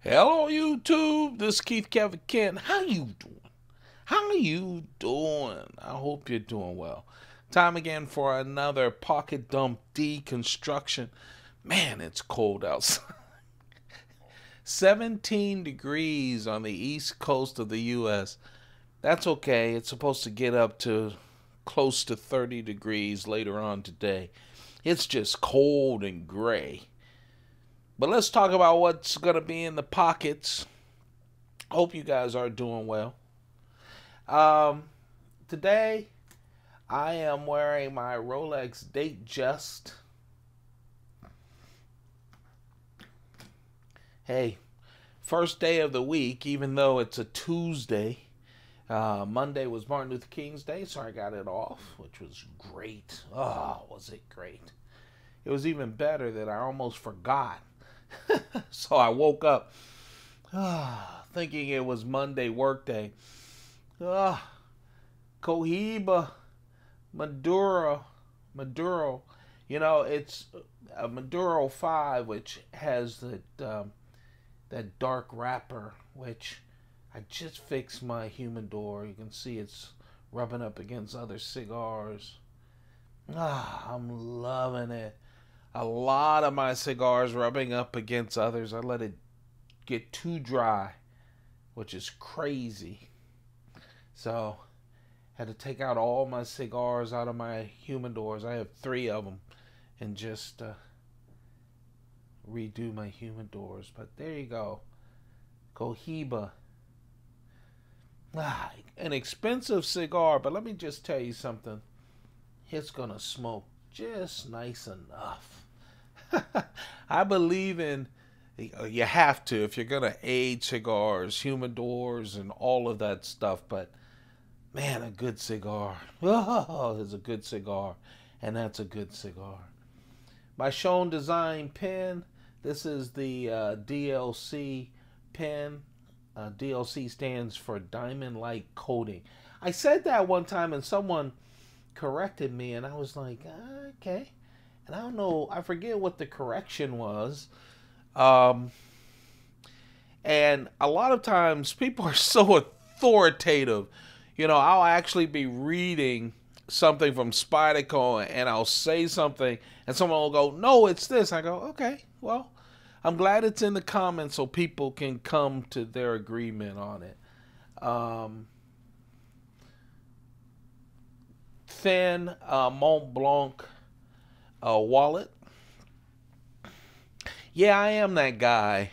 Hello YouTube, this is Keith Kevin Kent. How you doing? How you doing? I hope you're doing well. Time again for another pocket dump deconstruction. Man, it's cold outside. 17 degrees on the east coast of the U.S. That's okay. It's supposed to get up to close to 30 degrees later on today. It's just cold and gray. But let's talk about what's going to be in the pockets. Hope you guys are doing well. Today, I am wearing my Rolex Datejust. Hey, first day of the week, even though it's a Tuesday. Monday was Martin Luther King's Day, so I got it off, which was great. Oh, was it great. It was even better that I almost forgot. So I woke up thinking it was Monday workday. Cohiba, Maduro. You know, it's a Maduro 5, which has that dark wrapper, which I just fixed my humidor. You can see it's rubbing up against other cigars. I'm loving it. A lot of my cigars rubbing up against others. I let it get too dry, which is crazy. So, had to take out all my cigars out of my humidors. I have 3 of them, and just redo my humidors. But there you go. Cohiba. An expensive cigar, but let me just tell you something. It's gonna smoke just nice enough. I believe in, you have to if you're gonna age cigars, humidors, and all of that stuff. But man, a good cigar. Oh, it's a good cigar, and that's a good cigar. My Shown Design pen. This is the DLC pen. DLC stands for Diamond Light Coating. I said that one time, and someone corrected me, and I was like, okay. And I don't know, I forget what the correction was. And a lot of times people are so authoritative. You know, I'll actually be reading something from Spyderco and I'll say something and someone will go, no, it's this. I go, okay, well, I'm glad it's in the comments so people can come to their agreement on it. Thin Mont Blanc wallet. Yeah, I am that guy.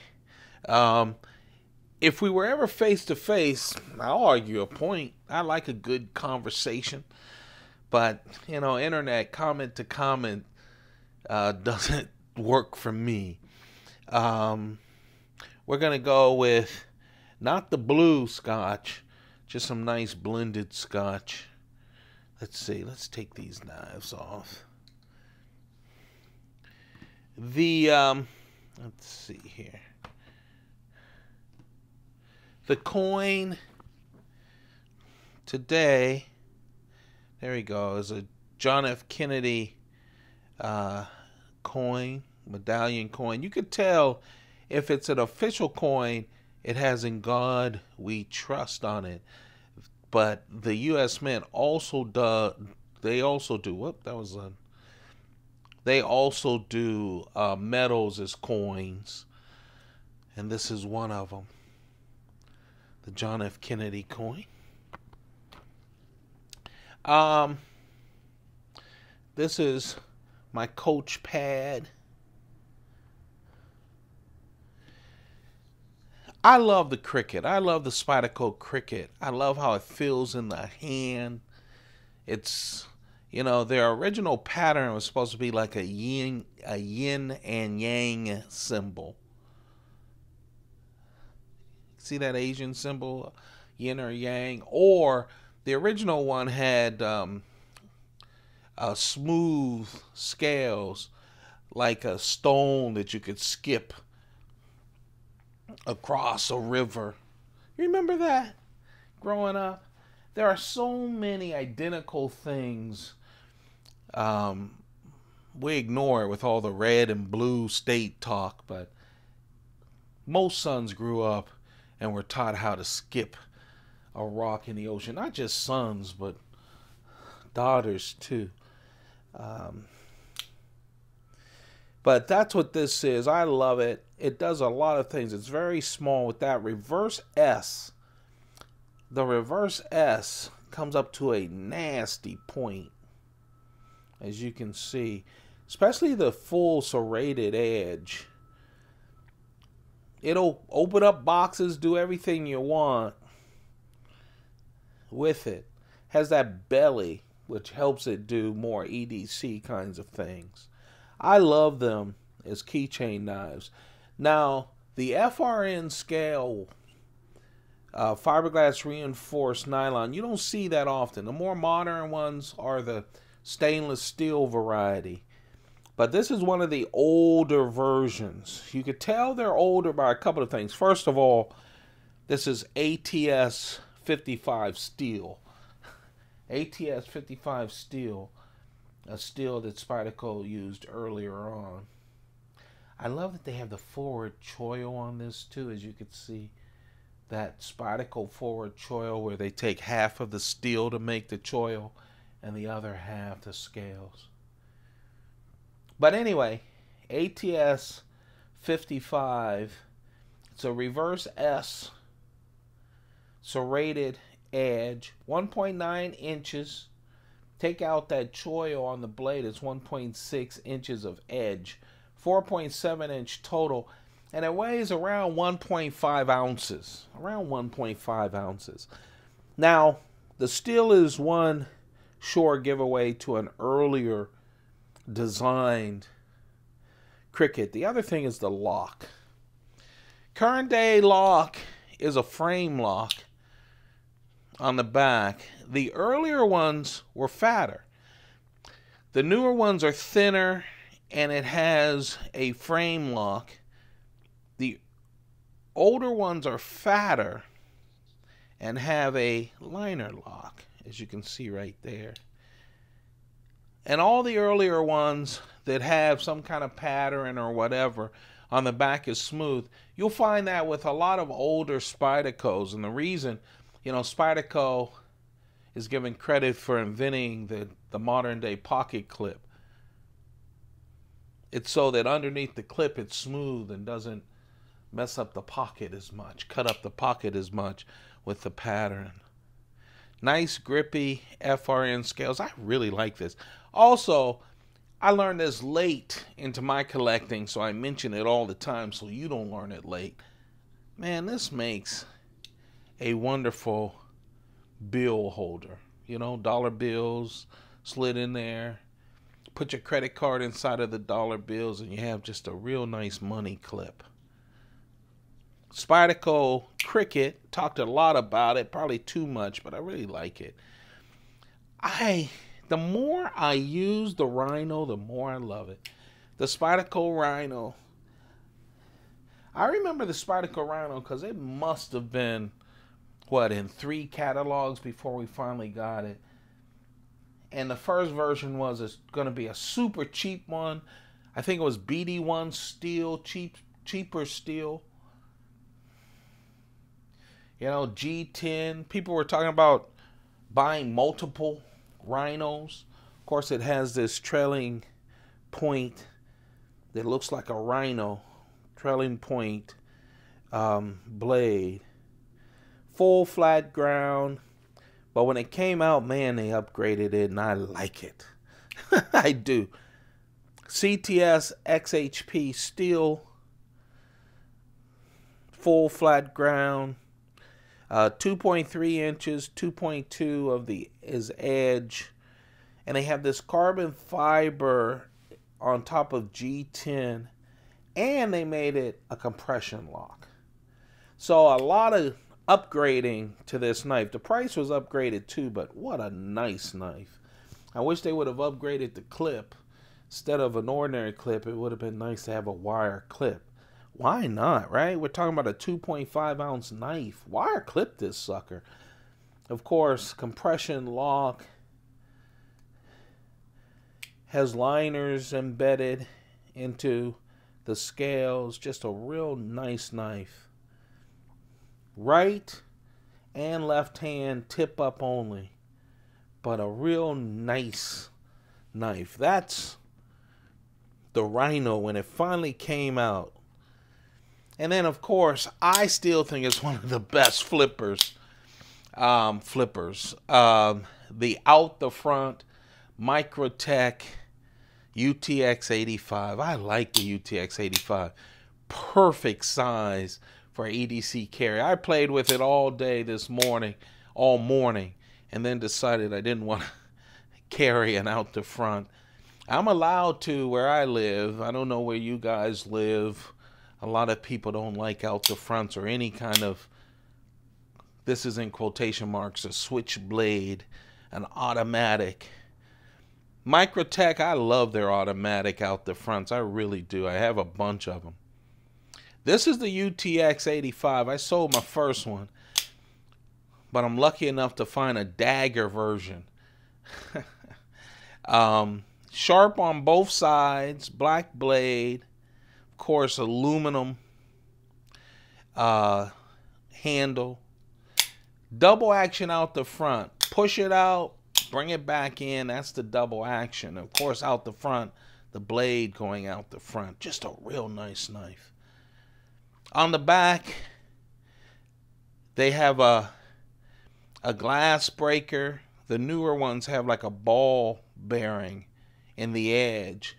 If we were ever face to face, I'll argue a point. I like a good conversation, but you know, internet comment to comment doesn't work for me. We're gonna go with not the blue scotch, just some nice blended scotch. Let's see. Let's take these knives off. Let's see here. The coin today, there we go, is a John F. Kennedy coin, medallion coin. You could tell if it's an official coin, it has "In God We Trust" on it. But the U.S. Mint also does. They also do. Whoop, that was a. They also do metals as coins, and this is one of them. The John F. Kennedy coin. This is my Coach pad. I love the Cricket. I love the Spyderco Cricket. I love how it feels in the hand. It's, you know, their original pattern was supposed to be like a yin and yang symbol. See that Asian symbol, yin or yang? Or the original one had smooth scales, like a stone that you could skip across a river. You remember that growing up? There are so many identical things. We ignore it with all the red and blue state talk, but most sons grew up and were taught how to skip a rock in the ocean. Not just sons, but daughters too. But that's what this is. I love it. It does a lot of things. It's very small with that reverse S. The reverse S comes up to a nasty point, as you can see, especially the full serrated edge. It'll open up boxes, do everything you want with it. Has that belly, which helps it do more EDC kinds of things. I love them as keychain knives. Now, the FRN scale, fiberglass reinforced nylon, you don't see that often. The more modern ones are the stainless steel variety. But this is one of the older versions. You could tell they're older by a couple of things. First of all, this is ATS-55 steel. ATS-55 steel, a steel that Spyderco used earlier on. I love that they have the forward choil on this too, as you can see. That Spyderco forward choil where they take half of the steel to make the choil and the other half the scales. But anyway, ATS-55, it's a reverse S, serrated edge, 1.9 inches. Take out that choil on the blade, it's 1.6 inches of edge, 4.7 inch total, and it weighs around 1.5 ounces. Around 1.5 ounces. Now, the steel is one sure giveaway to an earlier designed Cricket. The other thing is the lock. Current day lock is a frame lock on the back. The earlier ones were fatter. The newer ones are thinner and it has a frame lock. The older ones are fatter and have a liner lock, as you can see right there. And all the earlier ones that have some kind of pattern or whatever on the back is smooth. You'll find that with a lot of older Spydercos. And the reason, Spyderco is given credit for inventing the modern day pocket clip. It's so that underneath the clip it's smooth and doesn't mess up the pocket as much, cut up the pocket as much with the pattern. Nice grippy FRN scales. I really like this. Also, I learned this late into my collecting, so I mention it all the time so you don't learn it late. Man, this makes a wonderful bill holder. Dollar bills slid in there. Put your credit card inside of the dollar bills and you have just a real nice money clip. Spyderco Cricket, talked a lot about it, probably too much, but I really like it. The more I use the Rhino, the more I love it. The Spyderco Rhino. I remember the Spyderco Rhino because it must have been, in 3 catalogs before we finally got it. And the first version was going to be a super cheap one. I think it was BD1 steel, cheaper steel. G10. People were talking about buying multiple Rhinos. Of course, it has this trailing point that looks like a rhino. Trailing point blade. Full flat ground. But when it came out, man, they upgraded it, and I like it. I do. CTS XHP steel. Full flat ground. 2.3 inches, 2.2 of is edge, and they have this carbon fiber on top of G10, and they made it a compression lock. So a lot of upgrading to this knife. The price was upgraded too, but what a nice knife. I wish they would have upgraded the clip. Instead of an ordinary clip, it would have been nice to have a wire clip. Why not, right? We're talking about a 2.5 ounce knife. Wire clip this sucker. Of course, compression lock. Has liners embedded into the scales. Just a real nice knife. Right and left hand tip up only, but a real nice knife. That's the Rhino when it finally came out. And then, of course, I still think it's one of the best flippers. The out the front Microtech UTX85. I like the UTX85. Perfect size for EDC carry. I played with it all day this morning, all morning, and then decided I didn't want to carry an out the front. I'm allowed to where I live. I don't know where you guys live. A lot of people don't like out the fronts or any kind of, this is in quotation marks, a switchblade, an automatic. Microtech, I love their automatic out the fronts. I really do. I have a bunch of them. This is the UTX85. I sold my first one, but I'm lucky enough to find a dagger version. Sharp on both sides, black blade, of course aluminum handle, double action out the front. Push it out, bring it back in. That's the double action. Of course, out the front, the blade going out the front. Just a real nice knife. On the back, they have a glass breaker. The newer ones have like a ball bearing in the edge.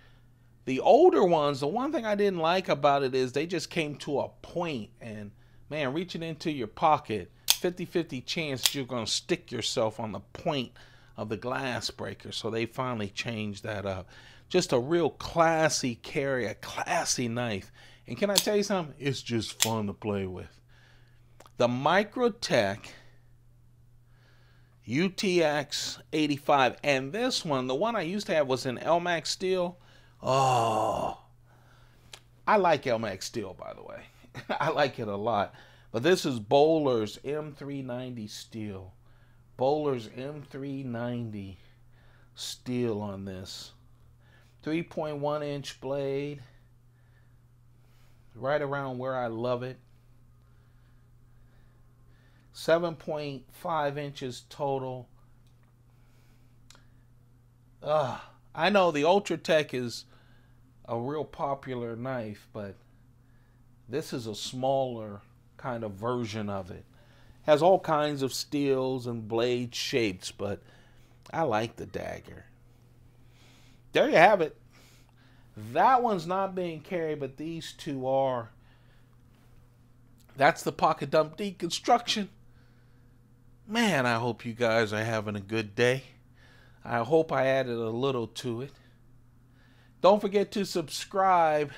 The older ones, the one thing I didn't like about it is they just came to a point, and man, reaching into your pocket, 50-50 chance you're going to stick yourself on the point of the glass breaker. So they finally changed that up. Just a real classy carry, a classy knife. And can I tell you something? It's just fun to play with. The Microtech UTX85, and this one, the one I used to have was in Elmax steel. Oh, I like Elmax steel, by the way. I like it a lot. But this is Bowler's M390 steel. Bowler's M390 steel on this. 3.1 inch blade. Right around where I love it. 7.5 inches total. I know the Ultratech is a real popular knife, but this is a smaller kind of version of it. Has all kinds of steels and blade shapes, but I like the dagger. There you have it. That one's not being carried, but these two are. That's the pocket dump deconstruction. Man, I hope you guys are having a good day. I hope I added a little to it. Don't forget to subscribe.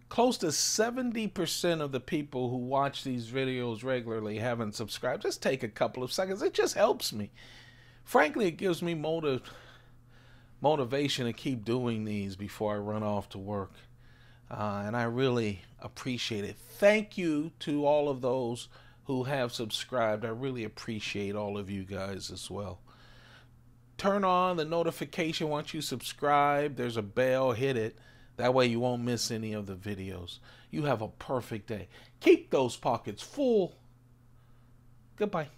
Close to 70% of the people who watch these videos regularly haven't subscribed. Just take a couple of seconds. It just helps me. Frankly, it gives me motivation to keep doing these before I run off to work. And I really appreciate it. Thank you to all of those who have subscribed. I really appreciate all of you guys as well. Turn on the notification once you subscribe. There's a bell, hit it. That way you won't miss any of the videos. You have a perfect day. Keep those pockets full. Goodbye.